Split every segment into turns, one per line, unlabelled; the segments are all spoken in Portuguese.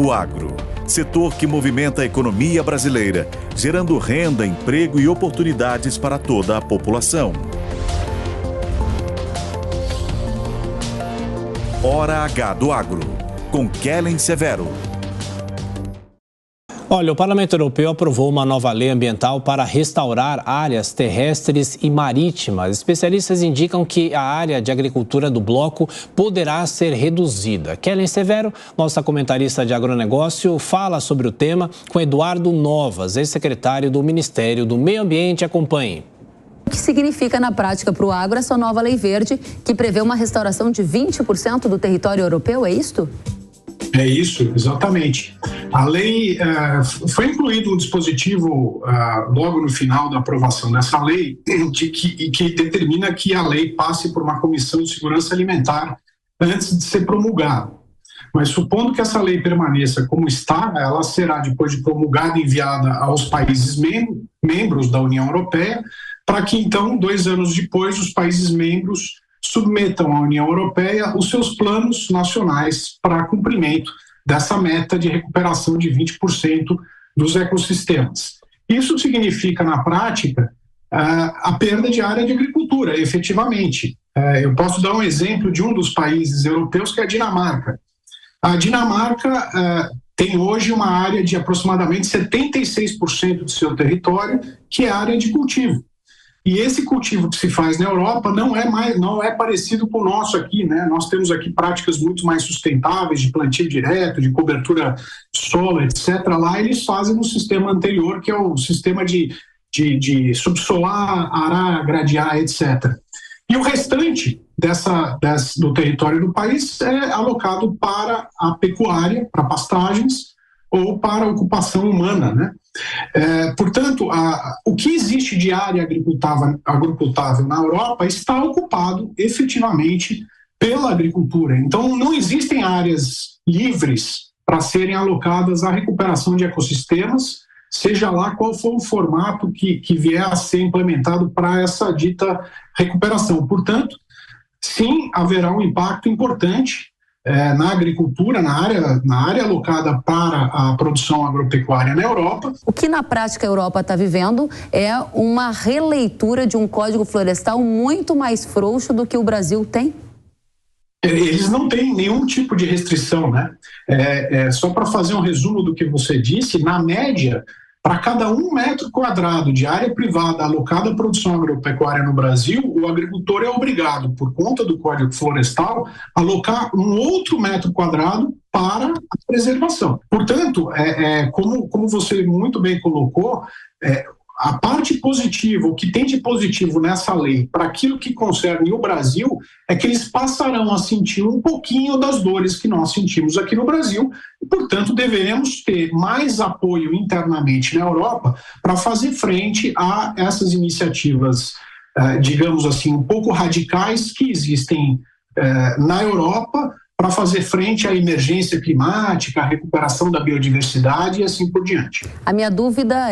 O agro, setor que movimenta a economia brasileira, gerando renda, emprego e oportunidades para toda a população. Hora H do Agro, com Kellen Severo.
Olha, o Parlamento Europeu aprovou uma nova lei ambiental para restaurar áreas terrestres e marítimas. Especialistas indicam que a área de agricultura do bloco poderá ser reduzida. Kellen Severo, nossa comentarista de agronegócio, fala sobre o tema com Eduardo Novas, ex-secretário do Ministério do Meio Ambiente. Acompanhe.
O que significa na prática para o agro essa nova lei verde que prevê uma restauração de 20% do território europeu, é isto?
É isso, exatamente. A lei foi incluído um dispositivo logo no final da aprovação dessa lei que determina que a lei passe por uma comissão de segurança alimentar antes de ser promulgada. Mas supondo que essa lei permaneça como está, ela será, depois de promulgada, enviada aos países membros da União Europeia, para que então, 2 anos depois, os países membros submetam à União Europeia os seus planos nacionais para cumprimento dessa meta de recuperação de 20% dos ecossistemas. Isso significa, na prática, a perda de área de agricultura, efetivamente. Eu posso dar um exemplo de um dos países europeus, que é a Dinamarca. A Dinamarca tem hoje uma área de aproximadamente 76% do seu território, que é área de cultivo. E esse cultivo que se faz na Europa não é parecido com o nosso aqui, né? Nós temos aqui práticas muito mais sustentáveis de plantio direto, de cobertura solo, etc. Lá eles fazem no sistema anterior, que é o sistema de subsolar, arar, gradear, etc. E o restante do território do país é alocado para a pecuária, para pastagens ou para a ocupação humana, né? Portanto, o que existe de área agricultável na Europa está ocupado efetivamente pela agricultura. Então, não existem áreas livres para serem alocadas à recuperação de ecossistemas, seja lá qual for o formato que vier a ser implementado para essa dita recuperação. Portanto, sim, haverá um impacto importante na agricultura, na área alocada para a produção agropecuária na Europa.
O que na prática a Europa está vivendo é uma releitura de um código florestal muito mais frouxo do que o Brasil tem?
Eles não têm nenhum tipo de restrição, né? Só para fazer um resumo do que você disse, na média, para cada 1 metro quadrado de área privada alocada à produção agropecuária no Brasil, o agricultor é obrigado, por conta do Código Florestal, a alocar um outro metro quadrado para a preservação. Portanto, como você muito bem colocou, a parte positiva, o que tem de positivo nessa lei para aquilo que concerne o Brasil é que eles passarão a sentir um pouquinho das dores que nós sentimos aqui no Brasil e, portanto, deveremos ter mais apoio internamente na Europa para fazer frente a essas iniciativas, digamos assim, um pouco radicais que existem na Europa para fazer frente à emergência climática, à recuperação da biodiversidade e assim por diante.
A minha dúvida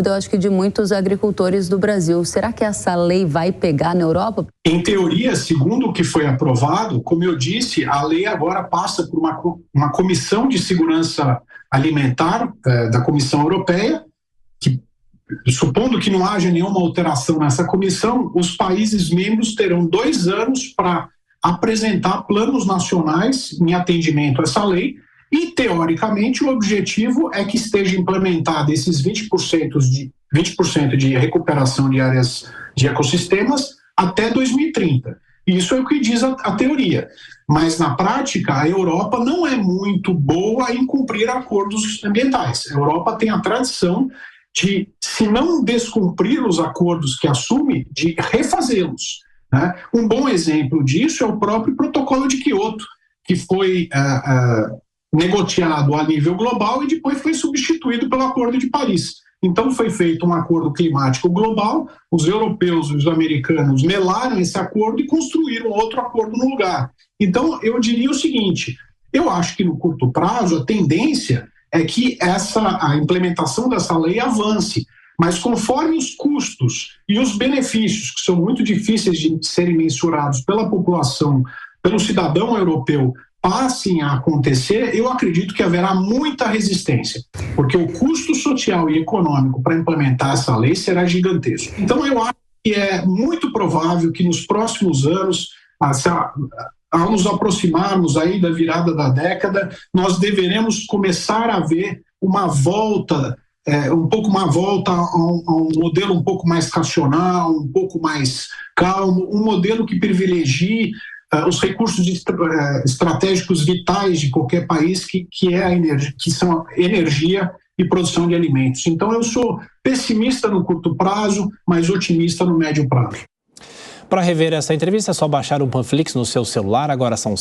eu acho que de muitos agricultores do Brasil, será que essa lei vai pegar na Europa?
Em teoria, segundo o que foi aprovado, como eu disse, a lei agora passa por uma comissão de segurança alimentar da Comissão Europeia, que, supondo que não haja nenhuma alteração nessa comissão, os países membros terão 2 anos para apresentar planos nacionais em atendimento a essa lei e, teoricamente, o objetivo é que esteja implementado esses 20% de recuperação de áreas de ecossistemas até 2030. Isso é o que diz a teoria. Mas, na prática, a Europa não é muito boa em cumprir acordos ambientais. A Europa tem a tradição de, se não descumprir os acordos que assume, de refazê-los. Um bom exemplo disso é o próprio Protocolo de Quioto, que foi negociado a nível global e depois foi substituído pelo Acordo de Paris. Então foi feito um acordo climático global, os europeus e os americanos melaram esse acordo e construíram outro acordo no lugar. Então eu diria o seguinte, eu acho que no curto prazo a tendência é que a implementação dessa lei avance, mas conforme os custos e os benefícios, que são muito difíceis de serem mensurados pela população, pelo cidadão europeu, passem a acontecer, eu acredito que haverá muita resistência, porque o custo social e econômico para implementar essa lei será gigantesco. Então, eu acho que é muito provável que nos próximos anos, ao nos aproximarmos aí da virada da década, nós deveremos começar a ver uma volta a um modelo um pouco mais racional, um pouco mais calmo, um modelo que privilegie os recursos estratégicos vitais de qualquer país, que são energia e produção de alimentos. Então, eu sou pessimista no curto prazo, mas otimista no médio prazo.
Para rever essa entrevista, é só baixar o Panflix no seu celular. Agora são